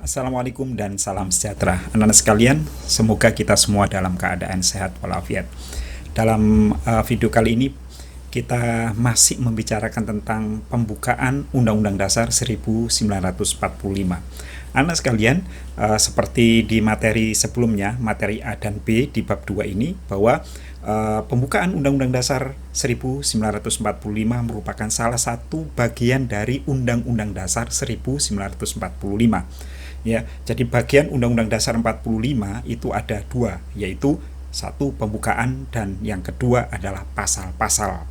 Assalamualaikum dan salam sejahtera. Anak-anak sekalian, semoga kita semua dalam keadaan sehat walafiat. Dalam video kali ini, kita masih membicarakan tentang pembukaan Undang-Undang Dasar 1945. Anak sekalian, seperti di materi sebelumnya, materi A dan B di bab 2 ini, bahwa pembukaan Undang-Undang Dasar 1945 merupakan salah satu bagian dari Undang-Undang Dasar 1945. Ya, jadi bagian Undang-Undang Dasar 45 itu ada dua, yaitu satu pembukaan dan yang kedua adalah pasal-pasal.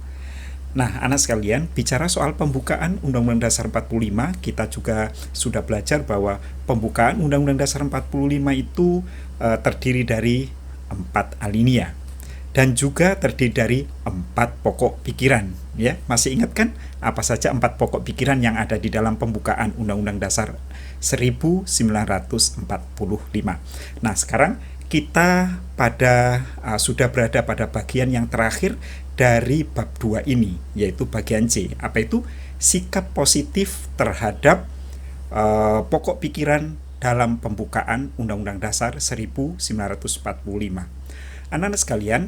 Nah, anak sekalian, bicara soal pembukaan Undang-Undang Dasar 45, kita juga sudah belajar bahwa pembukaan Undang-Undang Dasar 45 itu terdiri dari 4 alinea dan juga terdiri dari 4 pokok pikiran. Ya, masih ingat kan apa saja 4 pokok pikiran yang ada di dalam pembukaan Undang-Undang Dasar 1945. Nah, sekarang kita sudah berada pada bagian yang terakhir dari bab 2 ini, yaitu bagian C. Apa itu? Sikap positif terhadap pokok pikiran dalam pembukaan Undang-Undang Dasar 1945. Anak-anak sekalian,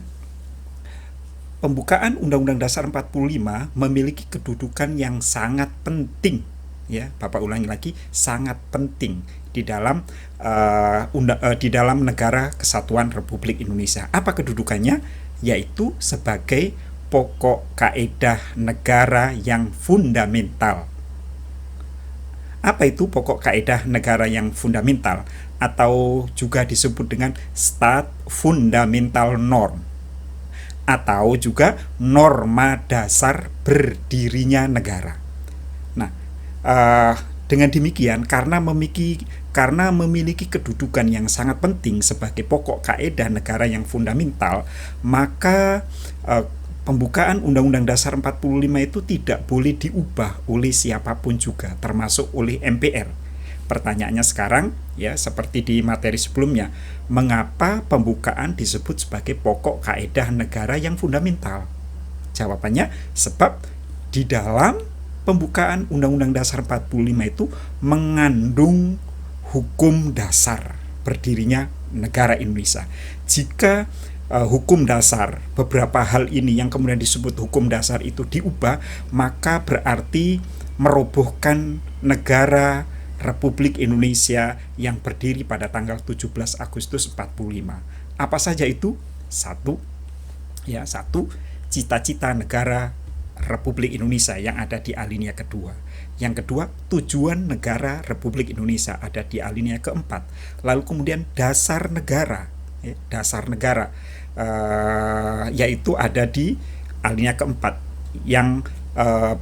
pembukaan Undang-Undang Dasar 45 memiliki kedudukan yang sangat penting, ya, Bapak ulangi lagi, sangat penting di dalam di dalam negara kesatuan Republik Indonesia. Apa kedudukannya? Yaitu sebagai pokok kaedah negara yang fundamental. Apa itu pokok kaedah negara yang fundamental? Atau juga disebut dengan Stat Fundamental Norm, atau juga norma dasar berdirinya negara. Nah, dengan demikian, karena memiliki kedudukan yang sangat penting sebagai pokok kaedah negara yang fundamental, maka pembukaan Undang-Undang Dasar 45 itu tidak boleh diubah oleh siapapun juga, termasuk oleh MPR. Pertanyaannya sekarang, ya, seperti di materi sebelumnya, mengapa pembukaan disebut sebagai pokok kaedah negara yang fundamental? Jawabannya, sebab di dalam pembukaan Undang-Undang Dasar 45 itu mengandung hukum dasar berdirinya negara Indonesia. Jika hukum dasar, beberapa hal ini yang kemudian disebut hukum dasar itu diubah, maka berarti merobohkan negara Republik Indonesia yang berdiri pada tanggal 17 Agustus 45. Apa saja itu? Satu, cita-cita negara Republik Indonesia yang ada di alinea kedua. Yang kedua, tujuan negara Republik Indonesia ada di alinea keempat. Lalu kemudian dasar negara, yaitu ada di alinea keempat yang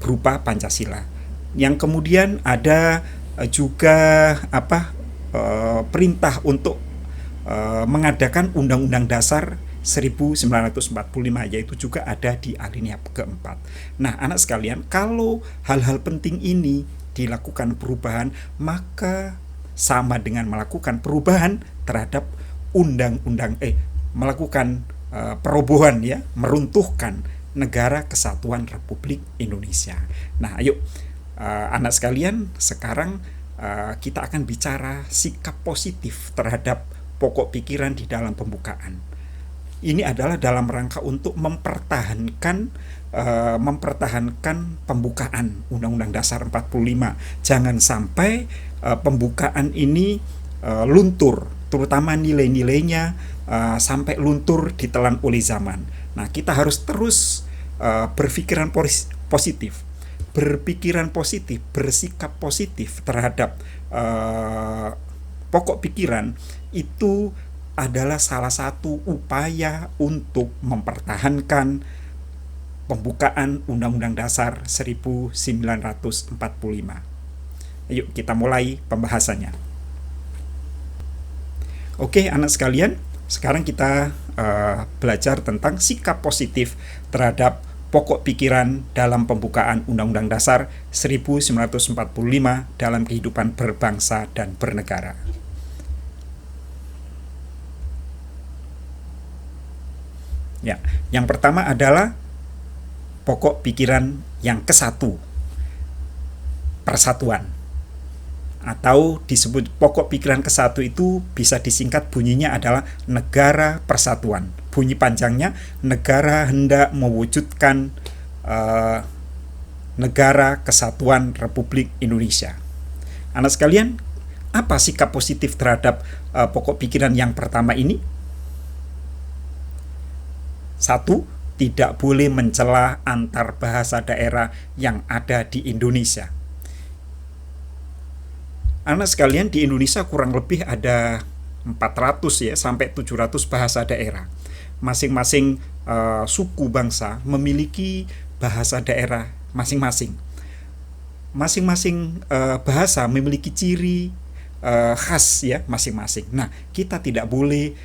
berupa Pancasila. Yang kemudian ada juga perintah untuk mengadakan Undang-Undang Dasar 1945, yaitu juga ada di alinea keempat. Nah, anak sekalian, kalau hal-hal penting ini dilakukan perubahan, maka sama dengan melakukan perubahan terhadap melakukan perobohan, ya, meruntuhkan negara kesatuan Republik Indonesia. Nah, ayo anak sekalian, sekarang kita akan bicara sikap positif terhadap pokok pikiran di dalam pembukaan. Ini adalah dalam rangka untuk mempertahankan pembukaan Undang-Undang Dasar 45. Jangan sampai pembukaan ini luntur, terutama nilai-nilainya sampai luntur ditelan oleh zaman. Nah, kita harus terus berpikiran positif, bersikap positif terhadap pokok pikiran. Itu adalah salah satu upaya untuk mempertahankan pembukaan Undang-Undang Dasar 1945. Ayo kita mulai pembahasannya. Oke, anak sekalian, sekarang kita belajar tentang sikap positif terhadap pokok pikiran dalam pembukaan Undang-Undang Dasar 1945 dalam kehidupan berbangsa dan bernegara. Ya, yang pertama adalah pokok pikiran yang ke-1, persatuan. atau disebut pokok pikiran ke-1 itu bisa disingkat bunyinya adalah negara persatuan. Bunyi panjangnya negara hendak mewujudkan negara kesatuan Republik Indonesia. Anak sekalian, apa sikap positif terhadap pokok pikiran yang pertama ini? 1. Tidak boleh mencela antar bahasa daerah yang ada di Indonesia. Anak sekalian, di Indonesia kurang lebih ada 400 ya sampai 700 bahasa daerah. Masing-masing suku bangsa memiliki bahasa daerah masing-masing. Masing-masing bahasa memiliki ciri khas ya masing-masing. Nah, kita tidak boleh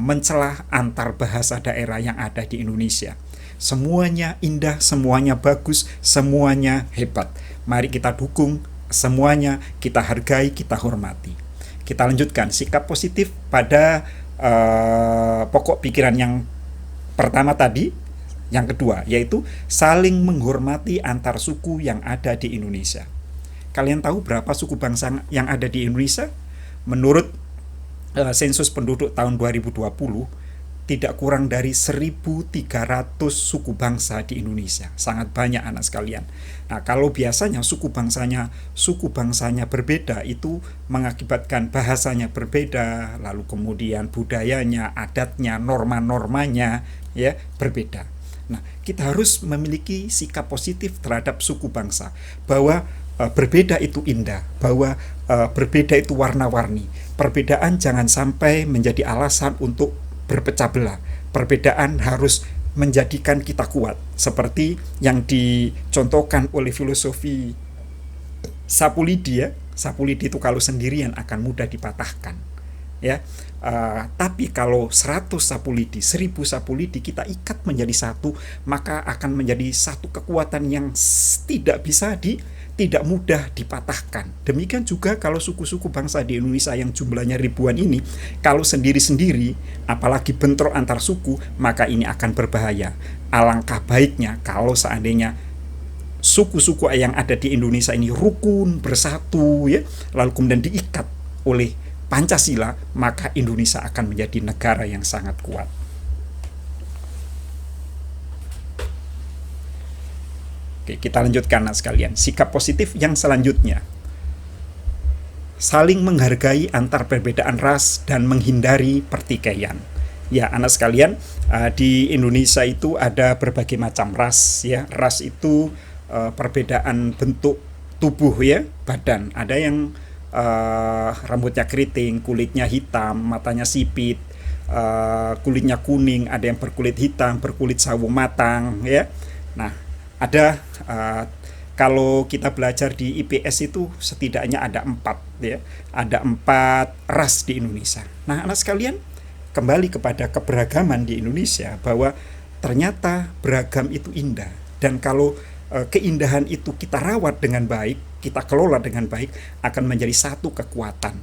mencela antar bahasa daerah yang ada di Indonesia. Semuanya indah, semuanya bagus, semuanya hebat. Mari kita dukung semuanya, kita hargai, kita hormati. Kita lanjutkan sikap positif pada pokok pikiran yang pertama tadi, yang kedua, yaitu saling menghormati antar suku yang ada di Indonesia. Kalian tahu berapa suku bangsa yang ada di Indonesia? Menurut sensus penduduk tahun 2020, tidak kurang dari 1.300 suku bangsa di Indonesia. Sangat banyak anak sekalian. Nah, kalau biasanya suku bangsanya berbeda, itu mengakibatkan bahasanya berbeda, lalu kemudian budayanya, adatnya, norma-normanya ya berbeda. Nah, kita harus memiliki sikap positif terhadap suku bangsa, bahwa berbeda itu indah, bahwa berbeda itu warna-warni. Perbedaan jangan sampai menjadi alasan untuk berpecah belah. Perbedaan harus menjadikan kita kuat, seperti yang dicontohkan oleh filosofi Sapulidi ya. Sapulidi itu kalau sendirian akan mudah dipatahkan ya. Tapi kalau 100 Sapulidi, 1000 Sapulidi kita ikat menjadi satu, maka akan menjadi satu kekuatan yang tidak mudah dipatahkan. Demikian juga kalau suku-suku bangsa di Indonesia yang jumlahnya ribuan ini, kalau sendiri-sendiri, apalagi bentrok antar suku, maka ini akan berbahaya. Alangkah baiknya kalau seandainya suku-suku yang ada di Indonesia ini rukun, bersatu, ya, lalu kemudian diikat oleh Pancasila, maka Indonesia akan menjadi negara yang sangat kuat. Oke, kita lanjutkan anak sekalian. Sikap positif yang selanjutnya, saling menghargai antar perbedaan ras dan menghindari pertikaian. Ya, anak sekalian, di Indonesia itu ada berbagai macam ras ya. Ras itu perbedaan bentuk tubuh ya, badan. Ada yang rambutnya keriting, kulitnya hitam, matanya sipit, kulitnya kuning, ada yang berkulit hitam, berkulit sawo matang ya. Nah, ada kalau kita belajar di IPS itu setidaknya ada 4 ya, ada 4 ras di Indonesia. Nah, anak sekalian, kembali kepada keberagaman di Indonesia, bahwa ternyata beragam itu indah, dan kalau keindahan itu kita rawat dengan baik, kita kelola dengan baik, akan menjadi satu kekuatan.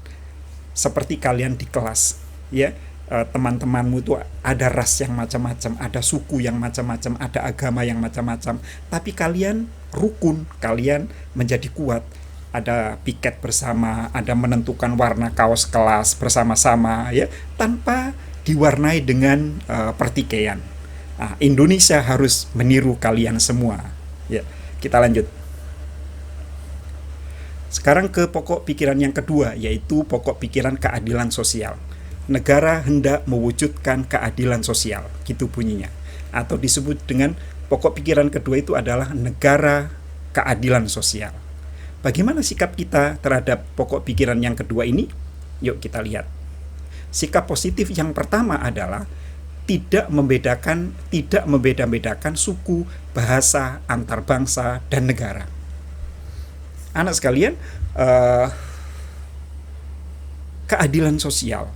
Seperti kalian di kelas ya, teman-temanmu itu ada ras yang macam-macam, ada suku yang macam-macam, ada agama yang macam-macam, tapi kalian rukun, kalian menjadi kuat. Ada piket bersama, ada menentukan warna kaos kelas bersama-sama ya, tanpa diwarnai dengan pertikaian. Nah, Indonesia harus meniru kalian semua ya. Kita lanjut sekarang ke pokok pikiran yang kedua, yaitu pokok pikiran keadilan sosial. Negara hendak mewujudkan keadilan sosial, gitu bunyinya. Atau disebut dengan pokok pikiran kedua itu adalah negara keadilan sosial. Bagaimana sikap kita terhadap pokok pikiran yang kedua ini? Yuk kita lihat. Sikap positif yang pertama adalah tidak membeda-bedakan suku, bahasa, antar bangsa, dan negara. Anak sekalian, keadilan sosial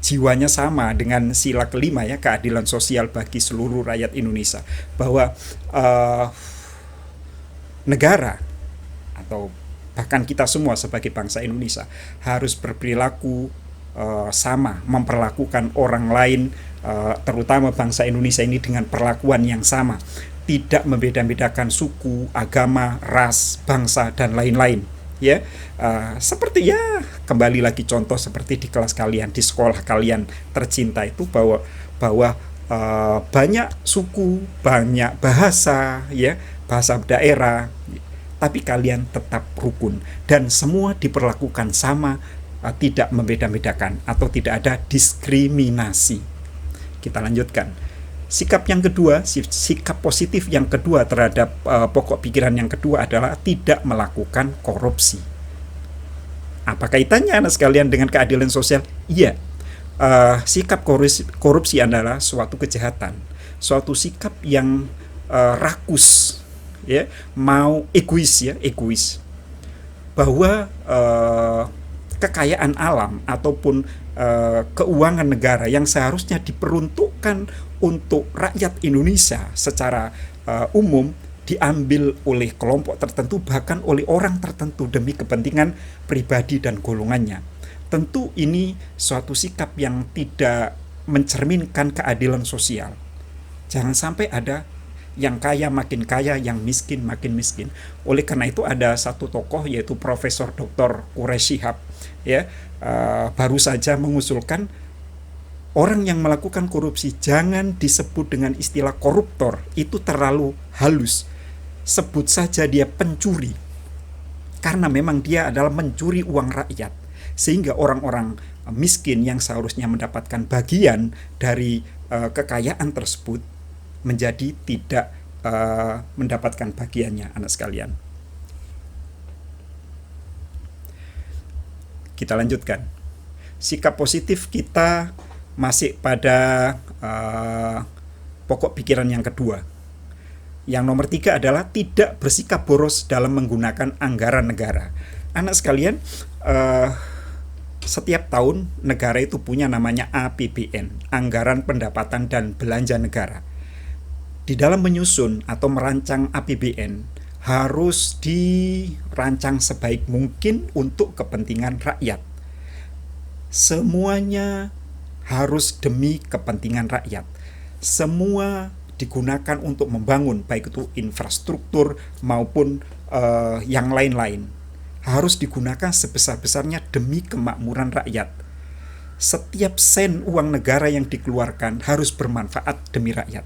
jiwanya sama dengan sila kelima ya, keadilan sosial bagi seluruh rakyat Indonesia, bahwa negara atau bahkan kita semua sebagai bangsa Indonesia harus berperilaku sama, memperlakukan orang lain, terutama bangsa Indonesia ini dengan perlakuan yang sama, tidak membeda-bedakan suku, agama, ras, bangsa, dan lain-lain ya. Seperti ya, kembali lagi contoh seperti di kelas kalian, di sekolah kalian tercinta itu, bahwa banyak suku, banyak bahasa, ya, bahasa daerah, tapi kalian tetap rukun dan semua diperlakukan sama, tidak membeda-bedakan atau tidak ada diskriminasi. Kita lanjutkan. Sikap yang kedua, sikap positif yang kedua terhadap pokok pikiran yang kedua adalah tidak melakukan korupsi. Apa kaitannya anak sekalian dengan keadilan sosial? Iya, sikap korupsi adalah suatu kejahatan, suatu sikap yang rakus, ya, mau egois, bahwa kekayaan alam ataupun keuangan negara yang seharusnya diperuntukkan untuk rakyat Indonesia secara umum diambil oleh kelompok tertentu, bahkan oleh orang tertentu demi kepentingan pribadi dan golongannya. Tentu ini suatu sikap yang tidak mencerminkan keadilan sosial. Jangan sampai ada yang kaya makin kaya, yang miskin makin miskin. Oleh karena itu ada satu tokoh yaitu Profesor Dr. Quraish Shihab, ya, baru saja mengusulkan orang yang melakukan korupsi jangan disebut dengan istilah koruptor, itu terlalu halus. Sebut saja dia pencuri, karena memang dia adalah mencuri uang rakyat, sehingga orang-orang miskin yang seharusnya mendapatkan bagian dari kekayaan tersebut menjadi tidak mendapatkan bagiannya, anak sekalian. Kita lanjutkan. Sikap positif kita masih pada pokok pikiran yang kedua. Yang nomor 3 adalah tidak bersikap boros dalam menggunakan anggaran negara. Anak sekalian, setiap tahun negara itu punya namanya APBN, Anggaran Pendapatan dan Belanja Negara. Di dalam menyusun atau merancang APBN harus dirancang sebaik mungkin untuk kepentingan rakyat. Semuanya harus demi kepentingan rakyat. Semua digunakan untuk membangun, baik itu infrastruktur maupun yang lain-lain. Harus digunakan sebesar-besarnya demi kemakmuran rakyat. Setiap sen uang negara yang dikeluarkan harus bermanfaat demi rakyat.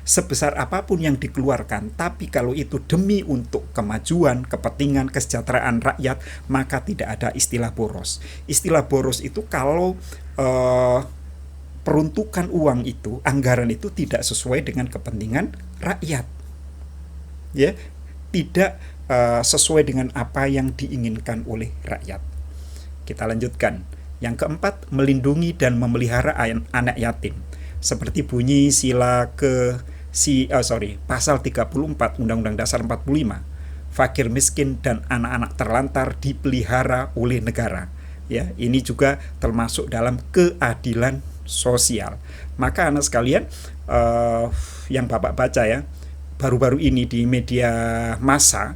Sebesar apapun yang dikeluarkan, tapi kalau itu demi untuk kemajuan, kepentingan, kesejahteraan rakyat, maka tidak ada istilah boros. Istilah boros itu kalau peruntukan uang itu, anggaran itu tidak sesuai dengan kepentingan rakyat, ya, tidak sesuai dengan apa yang diinginkan oleh rakyat. Kita lanjutkan. Yang keempat, melindungi dan memelihara anak yatim. Seperti bunyi pasal 34 Undang-Undang Dasar 45. Fakir miskin dan anak-anak terlantar dipelihara oleh negara. Ya, ini juga termasuk dalam keadilan sosial. Maka anak sekalian, yang Bapak baca ya, baru-baru ini di media massa,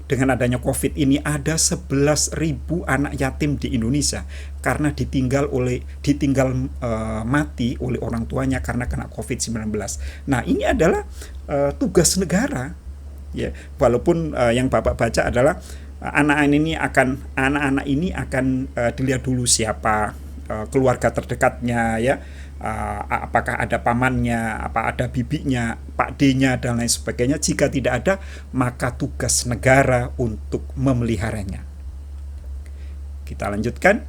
dengan adanya COVID ini ada 11.000 anak yatim di Indonesia karena ditinggal mati oleh orang tuanya karena kena COVID-19. Nah, ini adalah tugas negara, ya. Walaupun yang Bapak baca adalah anak-anak ini akan dilihat dulu siapa keluarga terdekatnya, ya. Apakah ada pamannya, apa ada bibinya, Pak D-nya dan lain sebagainya. Jika tidak ada, maka tugas negara untuk memeliharanya. Kita lanjutkan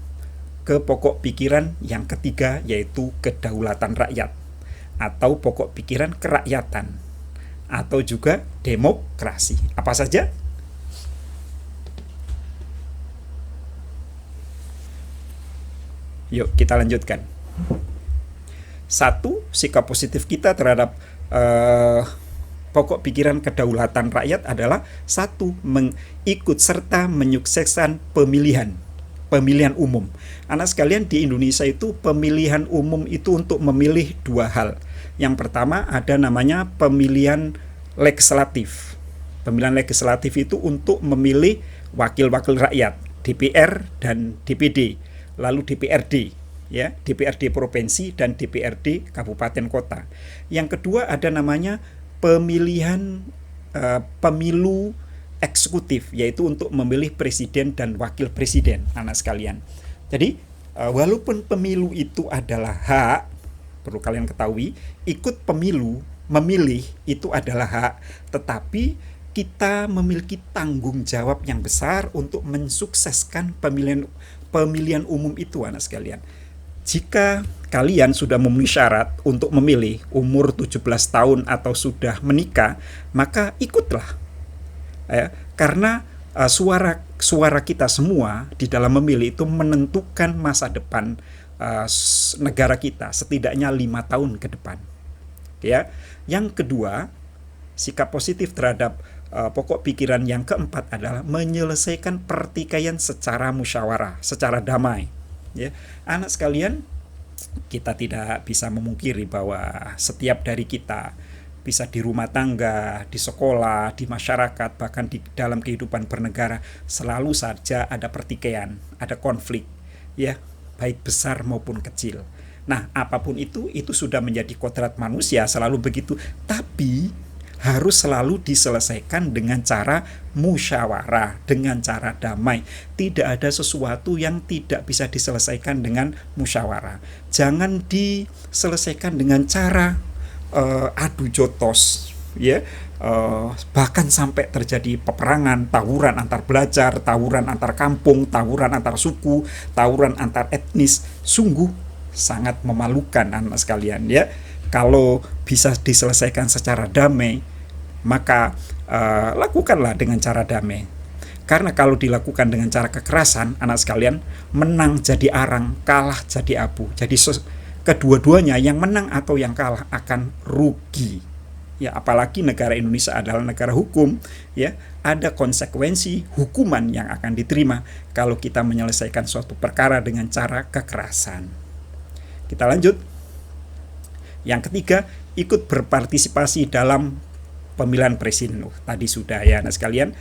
ke pokok pikiran yang ketiga, yaitu kedaulatan rakyat atau pokok pikiran kerakyatan atau juga demokrasi. Apa saja? Yuk kita lanjutkan. 1. Sikap positif kita terhadap pokok pikiran kedaulatan rakyat adalah 1. Mengikut serta menyukseskan pemilihan umum. Anak sekalian, di Indonesia itu pemilihan umum itu untuk memilih 2 hal. Yang pertama ada namanya pemilihan legislatif. Pemilihan legislatif itu untuk memilih wakil-wakil rakyat, DPR dan DPD, lalu DPRD. Ya, DPRD provinsi dan DPRD kabupaten kota. Yang kedua ada namanya pemilihan pemilu eksekutif, yaitu untuk memilih presiden dan wakil presiden, anak sekalian. Jadi walaupun pemilu itu adalah hak, perlu kalian ketahui, ikut pemilu, memilih itu adalah hak, tetapi kita memiliki tanggung jawab yang besar untuk mensukseskan pemilihan umum itu, anak sekalian. Jika kalian sudah memenuhi syarat untuk memilih umur 17 tahun atau sudah menikah, maka ikutlah. Ya, karena suara kita semua di dalam memilih itu menentukan masa depan negara kita setidaknya 5 tahun ke depan. Ya, yang kedua, sikap positif terhadap pokok pikiran yang keempat adalah menyelesaikan pertikaian secara musyawarah, secara damai. Ya, anak sekalian, kita tidak bisa memungkiri bahwa setiap dari kita, bisa di rumah tangga, di sekolah, di masyarakat, bahkan di dalam kehidupan bernegara, selalu saja ada pertikaian, ada konflik, ya, baik besar maupun kecil. Nah, apapun itu sudah menjadi kodrat manusia, selalu begitu. Tapi harus selalu diselesaikan dengan cara musyawarah, dengan cara damai. Tidak ada sesuatu yang tidak bisa diselesaikan dengan musyawarah. Jangan diselesaikan dengan cara adu jotos, ya, bahkan sampai terjadi peperangan, tawuran antar belajar, tawuran antar kampung, tawuran antar suku, tawuran antar etnis. Sungguh sangat memalukan, anak sekalian, ya. Kalau bisa diselesaikan secara damai, maka lakukanlah dengan cara damai. Karena kalau dilakukan dengan cara kekerasan, anak sekalian, menang jadi arang, kalah jadi abu. Jadi kedua-duanya, yang menang atau yang kalah, akan rugi. Ya, apalagi negara Indonesia adalah negara hukum, ya, ada konsekuensi hukuman yang akan diterima kalau kita menyelesaikan suatu perkara dengan cara kekerasan. Kita lanjut. Yang ketiga, ikut berpartisipasi dalam pemilihan presiden. Tadi sudah, ya, anak sekalian.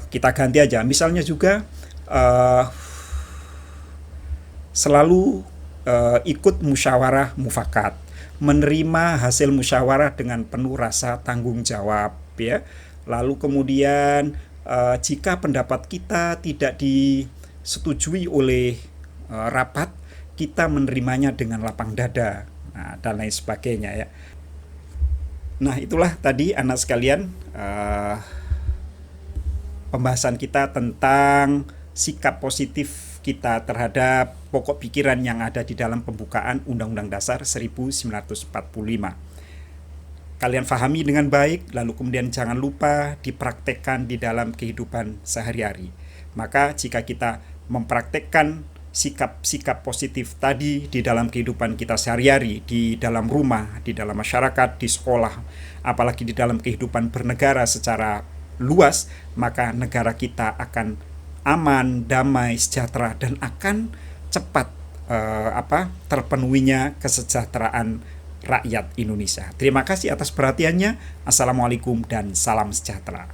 Kita ganti aja. Misalnya juga selalu ikut musyawarah mufakat, menerima hasil musyawarah dengan penuh rasa tanggung jawab, ya. Lalu kemudian jika pendapat kita tidak disetujui oleh rapat, kita menerimanya dengan lapang dada, dan lain sebagainya, ya. Nah, itulah tadi, anak sekalian, pembahasan kita tentang sikap positif kita terhadap pokok pikiran yang ada di dalam pembukaan Undang-Undang Dasar 1945. Kalian pahami dengan baik, lalu kemudian jangan lupa dipraktekkan di dalam kehidupan sehari-hari. Maka jika kita mempraktekkan sikap-sikap positif tadi di dalam kehidupan kita sehari-hari, di dalam rumah, di dalam masyarakat, di sekolah, apalagi di dalam kehidupan bernegara secara luas, maka negara kita akan aman, damai, sejahtera, dan akan cepat terpenuhinya kesejahteraan rakyat Indonesia. Terima kasih atas perhatiannya. Assalamualaikum dan salam sejahtera.